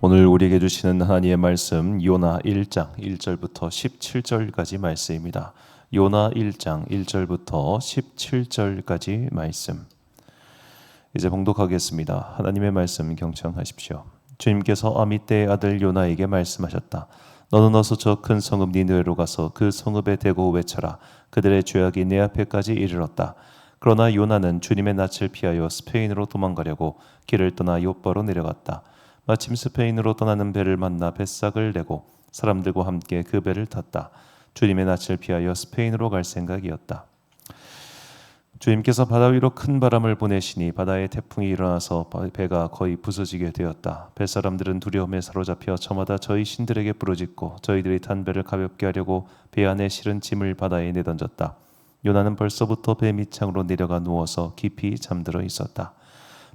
오늘 우리에게 주시는 하나님의 말씀 요나 1장 1절부터 17절까지 말씀입니다. 요나 1장 1절부터 17절까지 말씀. 이제 봉독하겠습니다. 하나님의 말씀 경청하십시오. 주님께서 아미떼의 아들 요나에게 말씀하셨다. 너는 어서 저 큰 성읍 니느웨로 가서 그 성읍에 대고 외쳐라. 그들의 죄악이 내 앞에까지 이르렀다. 그러나 요나는 주님의 낯을 피하여 스페인으로 도망가려고 길을 떠나 욥바로 내려갔다. 마침 스페인으로 떠나는 배를 만나 뱃삭을 내고 사람들과 함께 그 배를 탔다. 주님의 낯을 피하여 스페인으로 갈 생각이었다. 주님께서 바다 위로 큰 바람을 보내시니 바다에 태풍이 일어나서 배가 거의 부서지게 되었다. 뱃사람들은 두려움에 사로잡혀 저마다 저희 신들에게 부르짖고 저희들이 탄 배를 가볍게 하려고 배 안에 실은 짐을 바다에 내던졌다. 요나는 벌써부터 배 밑창으로 내려가 누워서 깊이 잠들어 있었다.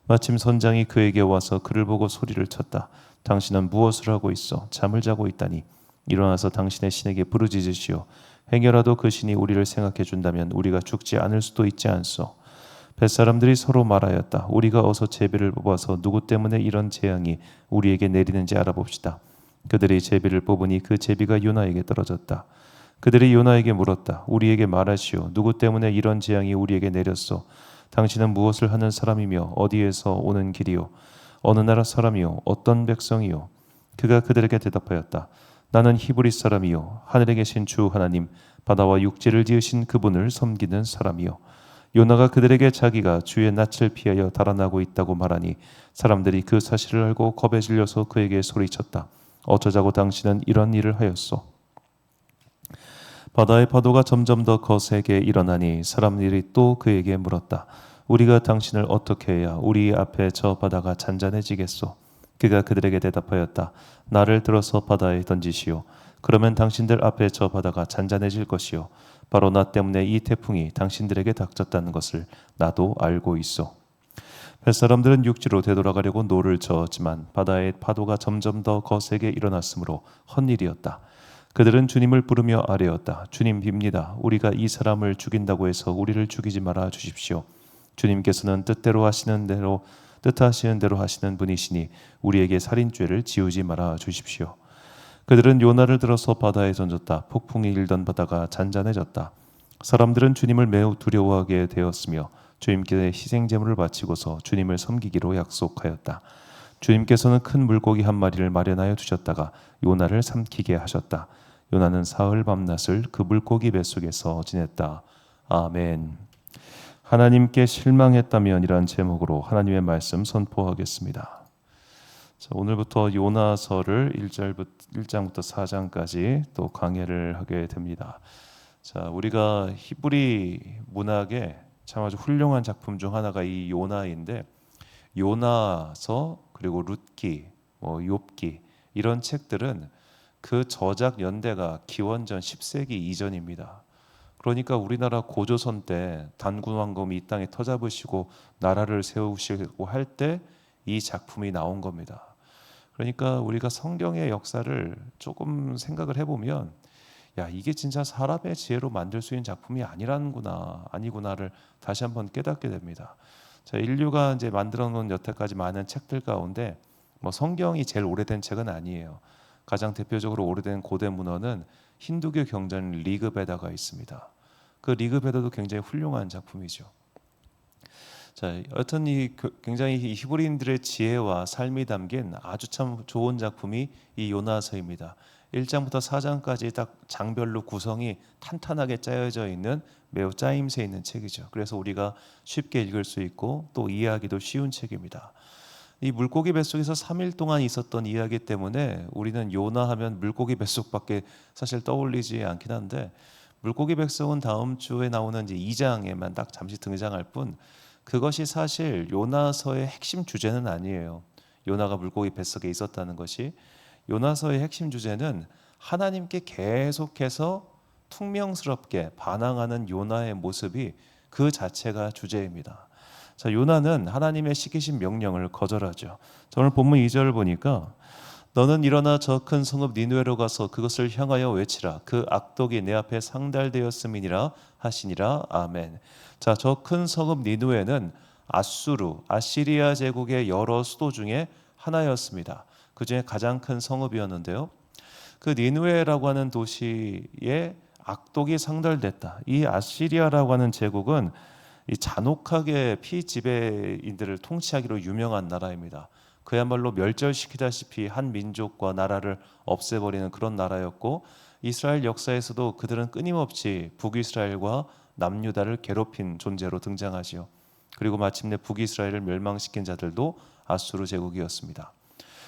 마침 선장이 그에게 와서 그를 보고 소리를 쳤다. 당신은 무엇을 하고 있어? 잠을 자고 있다니. 일어나서 당신의 신에게 부르짖으시오. 행여라도 그 신이 우리를 생각해 준다면 우리가 죽지 않을 수도 있지 않소. 뱃사람들이 서로 말하였다. 우리가 어서 제비를 뽑아서 누구 때문에 이런 재앙이 우리에게 내리는지 알아봅시다. 그들이 제비를 뽑으니 그 제비가 요나에게 떨어졌다. 그들이 요나에게 물었다. 우리에게 말하시오. 누구 때문에 이런 재앙이 우리에게 내렸소? 당신은 무엇을 하는 사람이며 어디에서 오는 길이요? 어느 나라 사람이요? 어떤 백성이요? 그가 그들에게 대답하였다. 나는 히브리 사람이요 하늘에 계신 주 하나님 바다와 육지를 지으신 그분을 섬기는 사람이요. 요나가 그들에게 자기가 주의 낯을 피하여 달아나고 있다고 말하니 사람들이 그 사실을 알고 겁에 질려서 그에게 소리쳤다. 어쩌자고 당신은 이런 일을 하였소? 바다의 파도가 점점 더 거세게 일어나니 사람들이 또 그에게 물었다. 우리가 당신을 어떻게 해야 우리 앞에 저 바다가 잔잔해지겠소? 그가 그들에게 대답하였다. 나를 들어서 바다에 던지시오. 그러면 당신들 앞에 저 바다가 잔잔해질 것이요. 바로 나 때문에 이 태풍이 당신들에게 닥쳤다는 것을 나도 알고 있소. 뱃사람들은 육지로 되돌아가려고 노를 저었지만 바다의 파도가 점점 더 거세게 일어났으므로 헛일이었다. 그들은 주님을 부르며 아뢰었다. 주님 빕니다. 우리가 이 사람을 죽인다고 해서 우리를 죽이지 말아 주십시오. 주님께서는 뜻하시는 대로 하시는 분이시니 우리에게 살인죄를 지우지 말아 주십시오. 그들은 요나를 들어서 바다에 던졌다. 폭풍이 일던 바다가 잔잔해졌다. 사람들은 주님을 매우 두려워하게 되었으며 주님께 희생 제물을 바치고서 주님을 섬기기로 약속하였다. 주님께서는 큰 물고기 한 마리를 마련하여 두셨다가 요나를 삼키게 하셨다. 요나는 사흘 밤낮을 그 물고기 뱃속에서 지냈다. 아멘. 하나님께 실망했다면이란 제목으로 하나님의 말씀 선포하겠습니다. 자, 오늘부터 요나서를 1장부터 4장까지 또 강해를 하게 됩니다. 자, 우리가 히브리 문학의 참 아주 훌륭한 작품 중 하나가 이 요나인데 요나서 그리고 룻기, 욥기 이런 책들은 그 저작 연대가 기원전 10세기 이전입니다. 그러니까 우리나라 고조선 때 단군 왕검이 이 땅에 터잡으시고 나라를 세우시고 할 때 이 작품이 나온 겁니다. 그러니까 우리가 성경의 역사를 조금 생각을 해보면 야, 이게 진짜 사람의 지혜로 만들 수 있는 작품이 아니구나를 다시 한번 깨닫게 됩니다. 자, 인류가 이제 만들어 놓은 여태까지 많은 책들 가운데 성경이 제일 오래된 책은 아니에요. 가장 대표적으로 오래된 고대 문헌은 힌두교 경전 리그베다가 있습니다. 그 리그베다도 굉장히 훌륭한 작품이죠. 자, 여튼 굉장히 이 히브리인들의 지혜와 삶이 담긴 아주 참 좋은 작품이 이 요나서입니다. 1장부터 4장까지 딱 장별로 구성이 탄탄하게 짜여져 있는 매우 짜임새 있는 책이죠. 그래서 우리가 쉽게 읽을 수 있고 또 이해하기도 쉬운 책입니다. 이 물고기 뱃속에서 3일 동안 있었던 이야기 때문에 우리는 요나 하면 물고기 뱃속밖에 사실 떠올리지 않긴 한데 물고기 뱃속은 다음 주에 나오는 이제 2장에만 딱 잠시 등장할 뿐 그것이 사실 요나서의 핵심 주제는 아니에요. 요나가 물고기 뱃속에 있었다는 것이 요나서의 핵심 주제는 하나님께 계속해서 퉁명스럽게 반항하는 요나의 모습이 그 자체가 주제입니다. 자, 요나는 하나님의 시키신 명령을 거절하죠. 오늘 본문 2절을 보니까 너는 일어나 저 큰 성읍 니느웨로 가서 그것을 향하여 외치라. 그 악독이 내 앞에 상달되었음이니라 하시니라. 아멘. 자, 저 큰 성읍 니느웨는 아시리아 제국의 여러 수도 중에 하나였습니다. 그 중에 가장 큰 성읍이었는데요. 그 니느웨라고 하는 도시에 악독이 상달됐다. 이 아시리아라고 하는 제국은 이 잔혹하게 피지배인들을 통치하기로 유명한 나라입니다. 그야말로 멸절시키다시피 한 민족과 나라를 없애버리는 그런 나라였고, 이스라엘 역사에서도 그들은 끊임없이 북이스라엘과 남유다를 괴롭힌 존재로 등장하지요. 그리고 마침내 북이스라엘을 멸망시킨 자들도 아수르 제국이었습니다.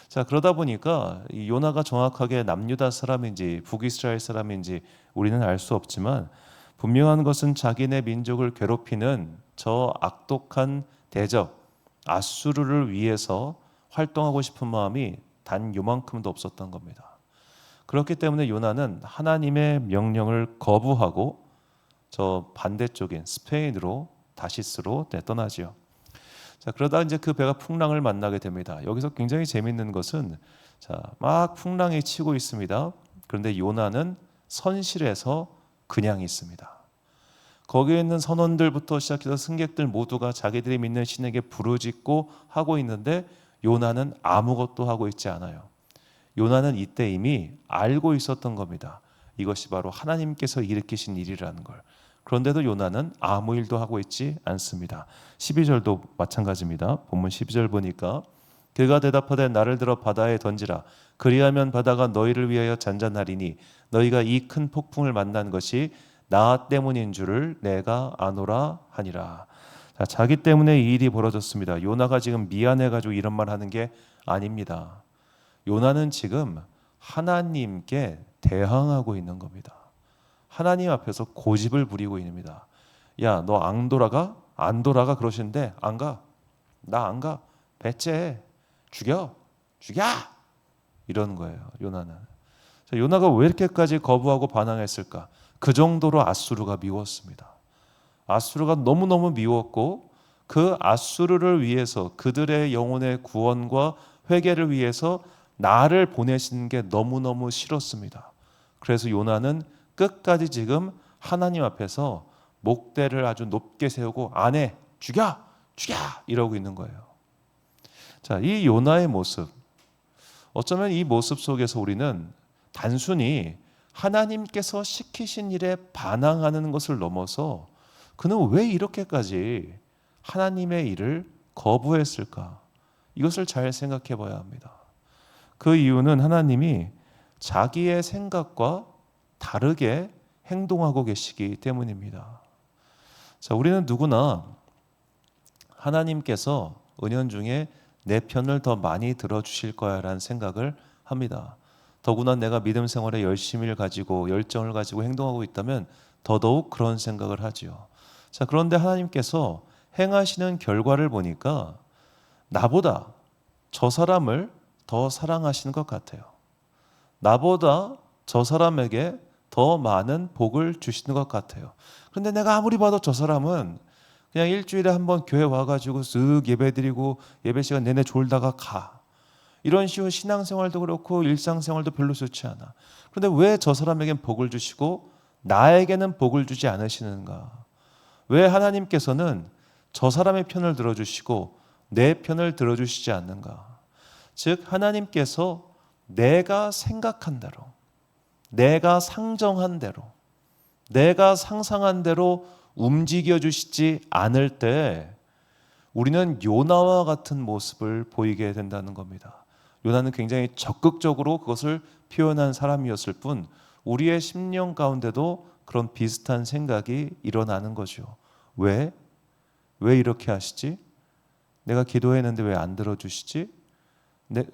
자, 그러다 보니까 이 요나가 정확하게 남유다 사람인지 북이스라엘 사람인지 우리는 알 수 없지만, 분명한 것은 자기네 민족을 괴롭히는 저 악독한 대적 아수르를 위해서 활동하고 싶은 마음이 단 요만큼도 없었던 겁니다. 그렇기 때문에 요나는 하나님의 명령을 거부하고 저 반대쪽인 스페인으로 다시스로 떠나지요. 자, 그러다 이제 그 배가 풍랑을 만나게 됩니다. 여기서 굉장히 재밌는 것은, 자, 막 풍랑이 치고 있습니다. 그런데 요나는 선실에서 그냥 있습니다. 거기에 있는 선원들부터 시작해서 승객들 모두가 자기들이 믿는 신에게 부르짖고 하고 있는데, 요나는 아무것도 하고 있지 않아요. 요나는 이때 이미 알고 있었던 겁니다. 이것이 바로 하나님께서 일으키신 일이라는 걸. 그런데도 요나는 아무 일도 하고 있지 않습니다. 12절도 마찬가지입니다. 본문 12절 보니까, 그가 대답하되 나를 들어 바다에 던지라. 그리하면 바다가 너희를 위하여 잔잔하리니 너희가 이 큰 폭풍을 만난 것이 나 때문인 줄을 내가 아노라 하니라. 자, 자기 때문에 이 일이 벌어졌습니다. 요나가 지금 미안해가지고 이런 말 하는 게 아닙니다. 요나는 지금 하나님께 대항하고 있는 겁니다. 하나님 앞에서 고집을 부리고 있습니다. 야, 너 안 돌아가? 안 돌아가 그러시는데 안 가. 나 안 가. 배째. 죽여. 이러는 거예요, 요나는. 자, 요나가 왜 이렇게까지 거부하고 반항했을까? 그 정도로 아수르가 미웠습니다. 아수르가 너무너무 미웠고, 그 아수르를 위해서, 그들의 영혼의 구원과 회개를 위해서 나를 보내시는 게 너무너무 싫었습니다. 그래서 요나는 끝까지 지금 하나님 앞에서 목대를 아주 높게 세우고 안 해, 죽여 이러고 있는 거예요. 자, 이 요나의 모습, 어쩌면 이 모습 속에서 우리는 단순히 하나님께서 시키신 일에 반항하는 것을 넘어서 그는 왜 이렇게까지 하나님의 일을 거부했을까? 이것을 잘 생각해 봐야 합니다. 그 이유는 하나님이 자기의 생각과 다르게 행동하고 계시기 때문입니다. 자, 우리는 누구나 하나님께서 은연중에 내 편을 더 많이 들어주실 거야라는 생각을 합니다. 더구나 내가 믿음 생활에 열심을 가지고 열정을 가지고 행동하고 있다면 더더욱 그런 생각을 하지요. 자, 그런데 하나님께서 행하시는 결과를 보니까 나보다 저 사람을 더 사랑하시는 것 같아요. 나보다 저 사람에게 더 많은 복을 주시는 것 같아요. 그런데 내가 아무리 봐도 저 사람은 그냥 일주일에 한번 교회 와가지고 쓱 예배드리고 예배 시간 내내 졸다가 가. 이런 식으로 신앙생활도 그렇고 일상생활도 별로 좋지 않아. 그런데 왜 저 사람에겐 복을 주시고 나에게는 복을 주지 않으시는가? 왜 하나님께서는 저 사람의 편을 들어주시고 내 편을 들어주시지 않는가? 즉, 하나님께서 내가 생각한 대로, 내가 상정한 대로, 내가 상상한 대로 움직여 주시지 않을 때 우리는 요나와 같은 모습을 보이게 된다는 겁니다. 요나는 굉장히 적극적으로 그것을 표현한 사람이었을 뿐, 우리의 심령 가운데도 그런 비슷한 생각이 일어나는 거죠. 왜 이렇게 하시지? 내가 기도했는데 왜 안 들어주시지?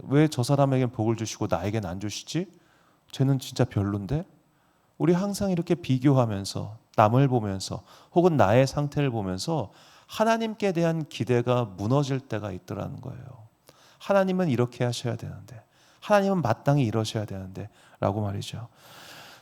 왜 저 사람에겐 복을 주시고 나에겐 안 주시지? 쟤는 진짜 별론데? 우리 항상 이렇게 비교하면서, 남을 보면서, 혹은 나의 상태를 보면서 하나님께 대한 기대가 무너질 때가 있더라는 거예요. 하나님은 이렇게 하셔야 되는데, 하나님은 마땅히 이러셔야 되는데 라고 말이죠.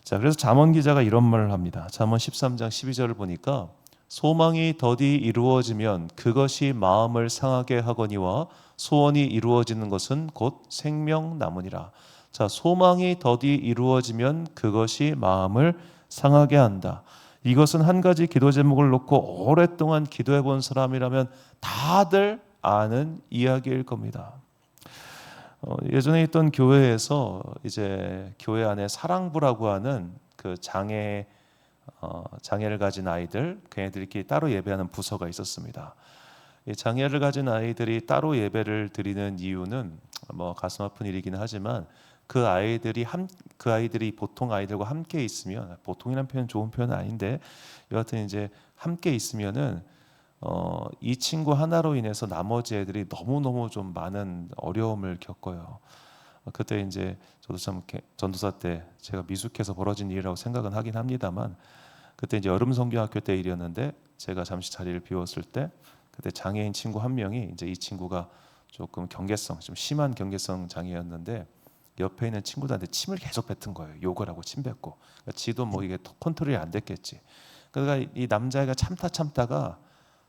자, 그래서 잠언 기자가 이런 말을 합니다. 잠언 13장 12절을 보니까, 소망이 더디 이루어지면 그것이 마음을 상하게 하거니와 소원이 이루어지는 것은 곧 생명나무니라. 자, 소망이 더디 이루어지면 그것이 마음을 상하게 한다. 이것은 한 가지 기도 제목을 놓고 오랫동안 기도해 본 사람이라면 다들 아는 이야기일 겁니다. 예전에 있던 교회에서 이제 교회 안에 사랑부라고 하는 그 장애를 가진 아이들, 걔네들끼리 따로 예배하는 부서가 있었습니다. 이 장애를 가진 아이들이 따로 예배를 드리는 이유는 뭐 가슴 아픈 일이기는 하지만 그 아이들이 보통 아이들과 함께 있으면, 보통이라는 표현 좋은 표현은 아닌데 여하튼 이제 함께 있으면은 이 친구 하나로 인해서 나머지 애들이 너무너무 좀 많은 어려움을 겪어요. 그때 이제 저도 참 이렇게 전도사 때 제가 미숙해서 벌어진 일이라고 생각은 하긴 합니다만, 그때 이제 여름 성경학교 때 일이었는데 제가 잠시 자리를 비웠을 때 그때 장애인 친구 한 명이, 이제 이 친구가 조금 좀 심한 경계성 장애였는데 옆에 있는 친구들한테 침을 계속 뱉은 거예요. 욕을 하고 침 뱉고. 그러니까 지도 뭐 이게 컨트롤이 안 됐겠지. 그러니까 이 남자애가 참다가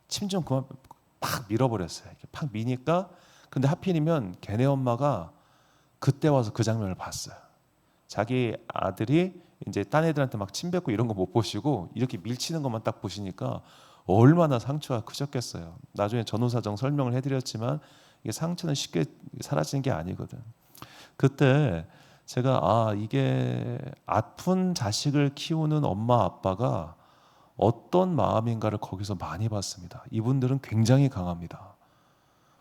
침 좀 그만 팍 밀어버렸어요. 이렇게 팍 미니까, 근데 하필이면 걔네 엄마가 그때 와서 그 장면을 봤어요. 자기 아들이 이제 딴 애들한테 막 침 뱉고 이런 거 못 보시고 이렇게 밀치는 것만 딱 보시니까 얼마나 상처가 크셨겠어요. 나중에 전후사정 설명을 해드렸지만 이게 상처는 쉽게 사라지는 게 아니거든. 그때 제가 이게 아픈 자식을 키우는 엄마 아빠가 어떤 마음인가를 거기서 많이 봤습니다. 이분들은 굉장히 강합니다.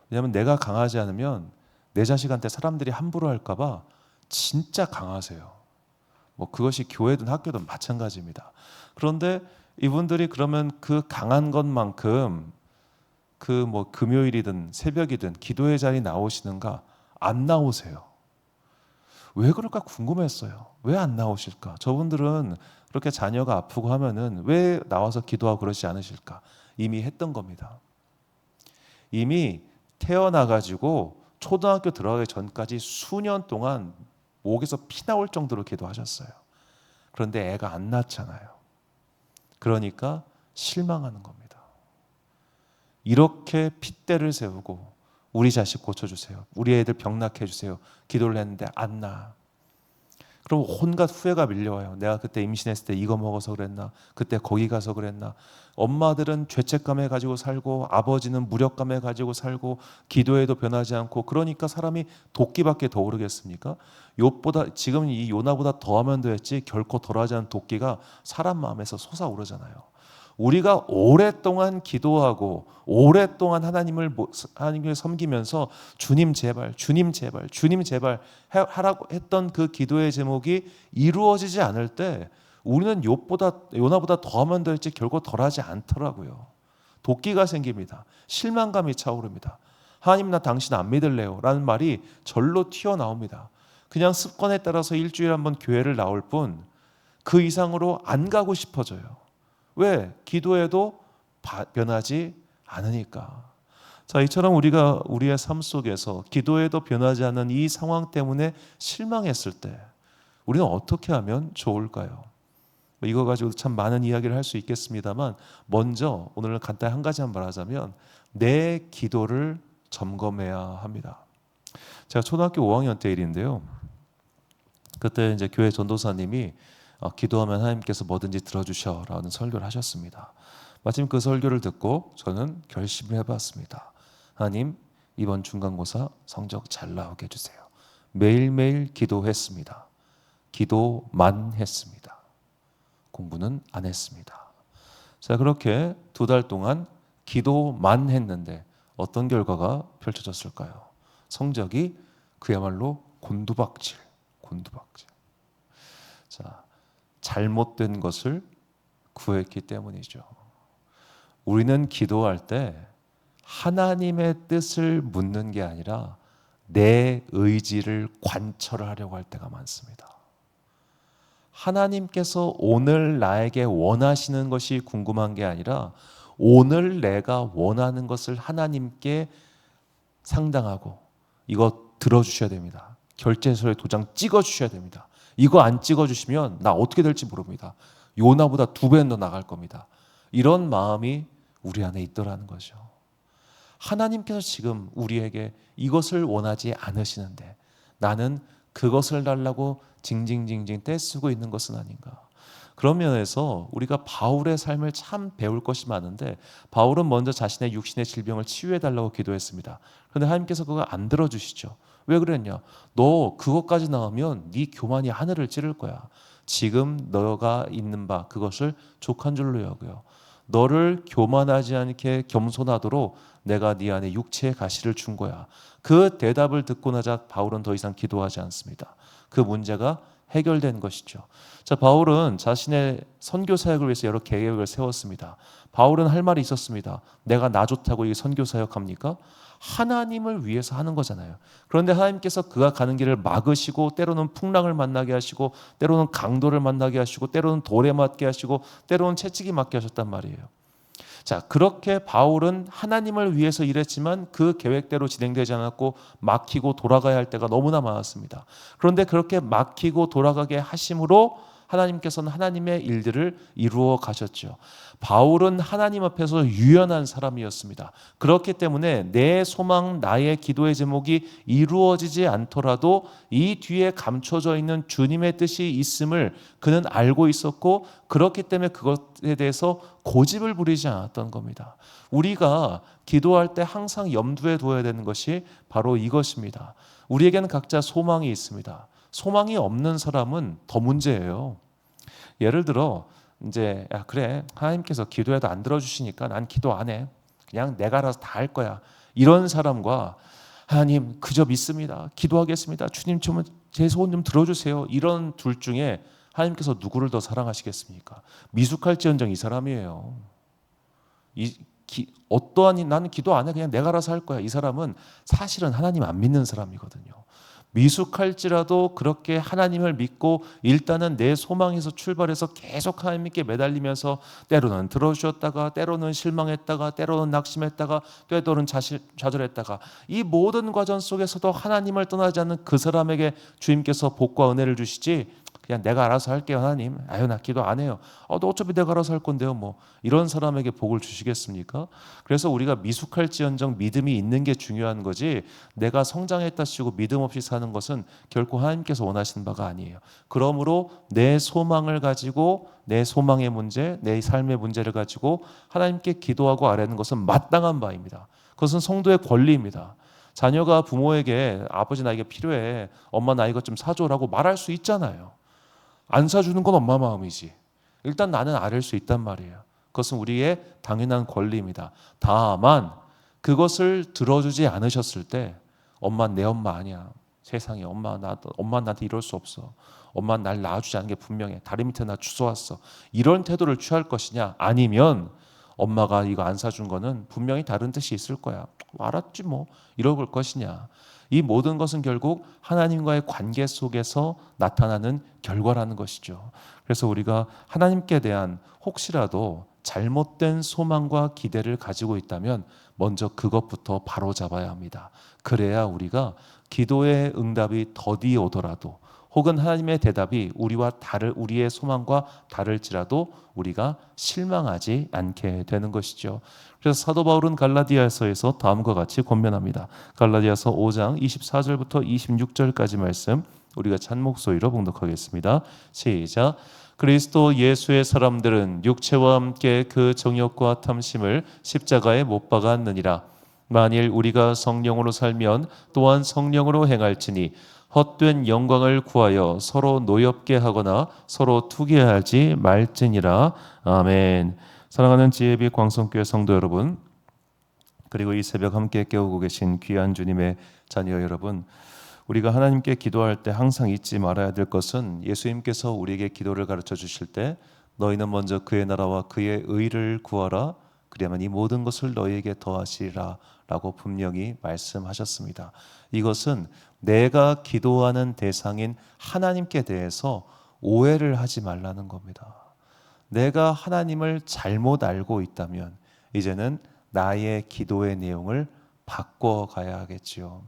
왜냐하면 내가 강하지 않으면 내 자식한테 사람들이 함부로 할까 봐 진짜 강하세요. 뭐 그것이 교회든 학교든 마찬가지입니다. 그런데 이분들이 그러면 그 강한 것만큼 그 뭐 금요일이든 새벽이든 기도의 자리 나오시는가? 안 나오세요. 왜 그럴까 궁금했어요. 왜 안 나오실까? 저분들은 그렇게 자녀가 아프고 하면은 왜 나와서 기도하고 그러지 않으실까? 이미 했던 겁니다. 이미 태어나가지고 초등학교 들어가기 전까지 수년 동안 목에서 피 나올 정도로 기도하셨어요. 그런데 애가 안 낳잖아요. 그러니까 실망하는 겁니다. 이렇게 핏대를 세우고 우리 자식 고쳐주세요. 우리 애들 병 낫게 해주세요. 기도를 했는데 안 나. 그럼 온갖 후회가 밀려와요. 내가 그때 임신했을 때 이거 먹어서 그랬나? 그때 거기 가서 그랬나? 엄마들은 죄책감에 가지고 살고 아버지는 무력감에 가지고 살고 기도해도 변하지 않고, 그러니까 사람이 도끼밖에 더 오르겠습니까? 욥보다, 지금 이 요나보다 더하면 더했지 결코 덜하지 않은 도끼가 사람 마음에서 솟아오르잖아요. 우리가 오랫동안 기도하고 오랫동안 하나님을 섬기면서 주님 제발, 주님 제발, 주님 제발 하라고 했던 그 기도의 제목이 이루어지지 않을 때 우리는 요나보다 더하면 더했지 결코 덜하지 않더라고요. 도끼가 생깁니다. 실망감이 차오릅니다. 하나님, 나 당신 안 믿을래요 라는 말이 절로 튀어나옵니다. 그냥 습관에 따라서 일주일에 한 번 교회를 나올 뿐 그 이상으로 안 가고 싶어져요. 왜? 기도해도 변하지 않으니까. 자, 이처럼 우리가 우리의 삶 속에서 기도해도 변하지 않는 이 상황 때문에 실망했을 때 우리는 어떻게 하면 좋을까요? 이거 가지고 참 많은 이야기를 할 수 있겠습니다만, 먼저 오늘 간단히 한 가지만 말하자면 내 기도를 점검해야 합니다. 제가 초등학교 5학년 때 일인데요. 그때 이제 교회 전도사님이 기도하면 하나님께서 뭐든지 들어주셔라는 설교를 하셨습니다. 마침 그 설교를 듣고 저는 결심을 해봤습니다. 하나님, 이번 중간고사 성적 잘 나오게 해주세요. 매일매일 기도했습니다. 기도만 했습니다. 공부는 안 했습니다. 자, 그렇게 2달 동안 기도만 했는데 어떤 결과가 펼쳐졌을까요? 성적이 그야말로 곤두박질. 자, 잘못된 것을 구했기 때문이죠. 우리는 기도할 때 하나님의 뜻을 묻는 게 아니라 내 의지를 관철하려고 할 때가 많습니다. 하나님께서 오늘 나에게 원하시는 것이 궁금한 게 아니라 오늘 내가 원하는 것을 하나님께 상당하고, 이거 들어주셔야 됩니다. 결제서에 도장 찍어주셔야 됩니다. 이거 안 찍어주시면 나 어떻게 될지 모릅니다. 요나보다 2배는 더 나갈 겁니다. 이런 마음이 우리 안에 있더라는 거죠. 하나님께서 지금 우리에게 이것을 원하지 않으시는데 나는 그것을 달라고 징징징징 떼쓰고 있는 것은 아닌가. 그런 면에서 우리가 바울의 삶을 참 배울 것이 많은데, 바울은 먼저 자신의 육신의 질병을 치유해달라고 기도했습니다. 그런데 하나님께서 그거 안 들어주시죠. 왜 그랬냐? 너 그것까지 나오면 네 교만이 하늘을 찌를 거야. 지금 너가 있는 바 그것을 족한 줄로 여겨요. 너를 교만하지 않게 겸손하도록 내가 네 안에 육체의 가시를 준 거야. 그 대답을 듣고 나자 바울은 더 이상 기도하지 않습니다. 그 문제가 해결된 것이죠. 자, 바울은 자신의 선교 사역을 위해서 여러 계획을 세웠습니다. 바울은 할 말이 있었습니다. 내가 나 좋다고 이 선교 사역합니까? 하나님을 위해서 하는 거잖아요. 그런데 하나님께서 그가 가는 길을 막으시고 때로는 풍랑을 만나게 하시고 때로는 강도를 만나게 하시고 때로는 돌에 맞게 하시고 때로는 채찍이 맞게 하셨단 말이에요. 자, 그렇게 바울은 하나님을 위해서 일했지만 그 계획대로 진행되지 않았고 막히고 돌아가야 할 때가 너무나 많았습니다. 그런데 그렇게 막히고 돌아가게 하심으로 하나님께서는 하나님의 일들을 이루어 가셨죠. 바울은 하나님 앞에서 유연한 사람이었습니다. 그렇기 때문에 내 소망, 나의 기도의 제목이 이루어지지 않더라도 이 뒤에 감춰져 있는 주님의 뜻이 있음을 그는 알고 있었고, 그렇기 때문에 그것에 대해서 고집을 부리지 않았던 겁니다. 우리가 기도할 때 항상 염두에 둬야 되는 것이 바로 이것입니다. 우리에게는 각자 소망이 있습니다. 소망이 없는 사람은 더 문제예요. 예를 들어 이제 야 그래 하나님께서 기도해도 안 들어주시니까 난 기도 안 해. 그냥 내가 알아서 다 할 거야. 이런 사람과 하나님 그저 믿습니다. 기도하겠습니다. 주님 제 소원 좀 들어주세요. 이런 둘 중에 하나님께서 누구를 더 사랑하시겠습니까? 미숙할지언정 이 사람이에요. 어떠한 나는 기도 안 해. 그냥 내가 알아서 할 거야. 이 사람은 사실은 하나님 안 믿는 사람이거든요. 미숙할지라도 그렇게 하나님을 믿고 일단은 내 소망에서 출발해서 계속 하나님께 매달리면서 때로는 들어주셨다가 때로는 실망했다가 때로는 낙심했다가 때로는 좌절했다가 이 모든 과정 속에서도 하나님을 떠나지 않는 그 사람에게 주님께서 복과 은혜를 주시지, 그냥 내가 알아서 할게요 하나님, 아유 나 기도 안 해요, 너 어차피 내가 알아서 할 건데요, 뭐 이런 사람에게 복을 주시겠습니까? 그래서 우리가 미숙할지언정 믿음이 있는 게 중요한 거지, 내가 성장했다 치고 믿음 없이 사는 것은 결코 하나님께서 원하시는 바가 아니에요. 그러므로 내 소망을 가지고, 내 소망의 문제, 내 삶의 문제를 가지고 하나님께 기도하고 아뢰는 것은 마땅한 바입니다. 그것은 성도의 권리입니다. 자녀가 부모에게 아버지 나 이게 필요해, 엄마 나 이것 좀 사줘라고 말할 수 있잖아요. 안 사주는 건 엄마 마음이지. 일단 나는 아뢰 수 있단 말이에요. 그것은 우리의 당연한 권리입니다. 다만 그것을 들어주지 않으셨을 때 엄마는 내 엄마 아니야. 세상에 엄마 나한테 이럴 수 없어. 엄마는 날 낳아주지 않은 게 분명해. 다리 밑에 나 주워왔어. 이런 태도를 취할 것이냐, 아니면 엄마가 이거 안 사준 거는 분명히 다른 뜻이 있을 거야. 알았지 뭐. 이럴 것이냐. 이 모든 것은 결국 하나님과의 관계 속에서 나타나는 결과라는 것이죠. 그래서 우리가 하나님께 대한 혹시라도 잘못된 소망과 기대를 가지고 있다면 먼저 그것부터 바로 잡아야 합니다. 그래야 우리가 기도의 응답이 더디 오더라도, 혹은 하나님의 대답이 우리의 소망과 다를지라도 우리가 실망하지 않게 되는 것이죠. 그래서 사도 바울은 갈라디아서에서 다음과 같이 권면합니다. 갈라디아서 5장 24절부터 26절까지 말씀 우리가 찬 목소리로 봉독하겠습니다. 시작. 그리스도 예수의 사람들은 육체와 함께 그 정욕과 탐심을 십자가에 못 박았느니라. 만일 우리가 성령으로 살면 또한 성령으로 행할지니 헛된 영광을 구하여 서로 노엽게 하거나 서로 투기하지 말지니라. 아멘. 사랑하는 지혜비 광성교회 성도 여러분, 그리고 이 새벽 함께 깨우고 계신 귀한 주님의 자녀 여러분, 우리가 하나님께 기도할 때 항상 잊지 말아야 될 것은, 예수님께서 우리에게 기도를 가르쳐 주실 때 너희는 먼저 그의 나라와 그의 의를 구하라, 그리하면 이 모든 것을 너희에게 더하시리라 라고 분명히 말씀하셨습니다. 이것은 내가 기도하는 대상인 하나님께 대해서 오해를 하지 말라는 겁니다. 내가 하나님을 잘못 알고 있다면 이제는 나의 기도의 내용을 바꿔가야 하겠지요.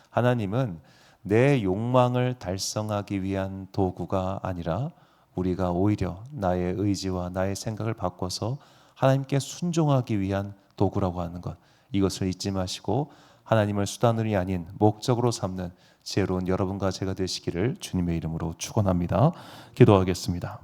하나님은 내 욕망을 달성하기 위한 도구가 아니라 우리가 오히려 나의 의지와 나의 생각을 바꿔서 하나님께 순종하기 위한 도구라고 하는 것, 이것을 잊지 마시고 하나님을 수단으로 아닌 목적으로 삼는 지혜로운 여러분과 제가 되시기를 주님의 이름으로 축원합니다. 기도하겠습니다.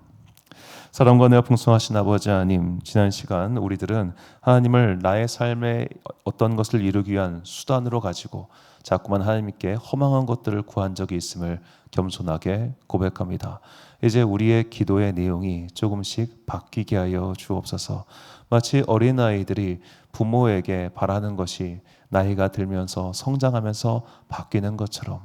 사랑과 은혜가 풍성하신 아버지 하나님, 지난 시간 우리들은 하나님을 나의 삶에 어떤 것을 이루기 위한 수단으로 가지고 자꾸만 하나님께 허망한 것들을 구한 적이 있음을 겸손하게 고백합니다. 이제 우리의 기도의 내용이 조금씩 바뀌게 하여 주옵소서. 마치 어린아이들이 부모에게 바라는 것이 나이가 들면서 성장하면서 바뀌는 것처럼,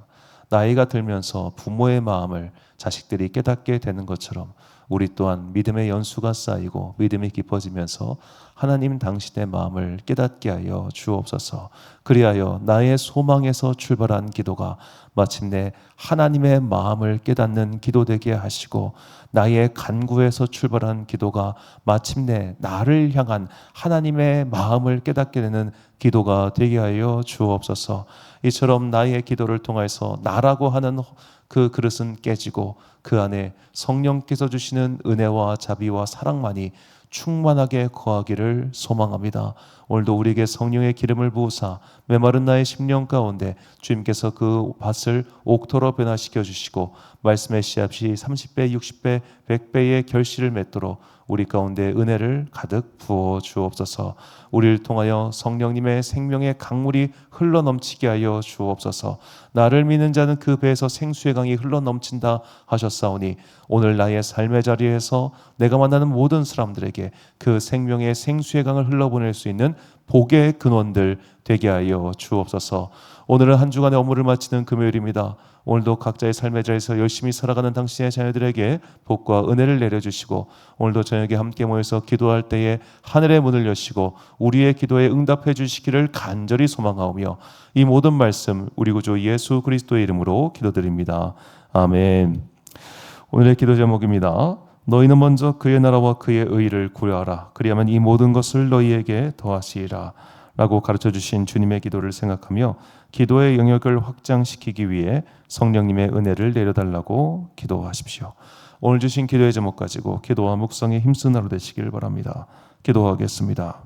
나이가 들면서 부모의 마음을 자식들이 깨닫게 되는 것처럼 우리 또한 믿음의 연수가 쌓이고 믿음이 깊어지면서 하나님 당신의 마음을 깨닫게 하여 주옵소서. 그리하여 나의 소망에서 출발한 기도가 마침내 하나님의 마음을 깨닫는 기도 되게 하시고, 나의 간구에서 출발한 기도가 마침내 나를 향한 하나님의 마음을 깨닫게 되는 기도가 되게 하여 주옵소서. 이처럼 나의 기도를 통해서 나라고 하는 그 그릇은 깨지고 그 안에 성령께서 주시는 은혜와 자비와 사랑만이 충만하게 거하기를 소망합니다. 오늘도 우리에게 성령의 기름을 부으사 메마른 나의 심령 가운데 주님께서 그 밭을 옥토로 변화시켜 주시고 말씀의 씨앗이 30배, 60배, 100배의 결실을 맺도록 우리 가운데 은혜를 가득 부어 주옵소서. 우리를 통하여 성령님의 생명의 강물이 흘러넘치게 하여 주옵소서. 나를 믿는 자는 그 배에서 생수의 강이 흘러넘친다 하셨사오니 오늘 나의 삶의 자리에서 내가 만나는 모든 사람들에게 그 생명의 생수의 강을 흘러보낼 수 있는 복의 근원들 되게 하여 주옵소서. 오늘은 한 주간의 업무를 마치는 금요일입니다. 오늘도 각자의 삶의 자리에서 열심히 살아가는 당신의 자녀들에게 복과 은혜를 내려주시고, 오늘도 저녁에 함께 모여서 기도할 때에 하늘의 문을 여시고 우리의 기도에 응답해 주시기를 간절히 소망하오며, 이 모든 말씀 우리 구주 예수 그리스도의 이름으로 기도드립니다. 아멘. 오늘의 기도 제목입니다. 너희는 먼저 그의 나라와 그의 의를 구하라. 그리하면 이 모든 것을 너희에게 더하시리라. 라고 가르쳐 주신 주님의 기도를 생각하며 기도의 영역을 확장시키기 위해 성령님의 은혜를 내려달라고 기도하십시오. 오늘 주신 기도의 제목 가지고 기도와 묵상에 힘쓰는 하루 되시길 바랍니다. 기도하겠습니다.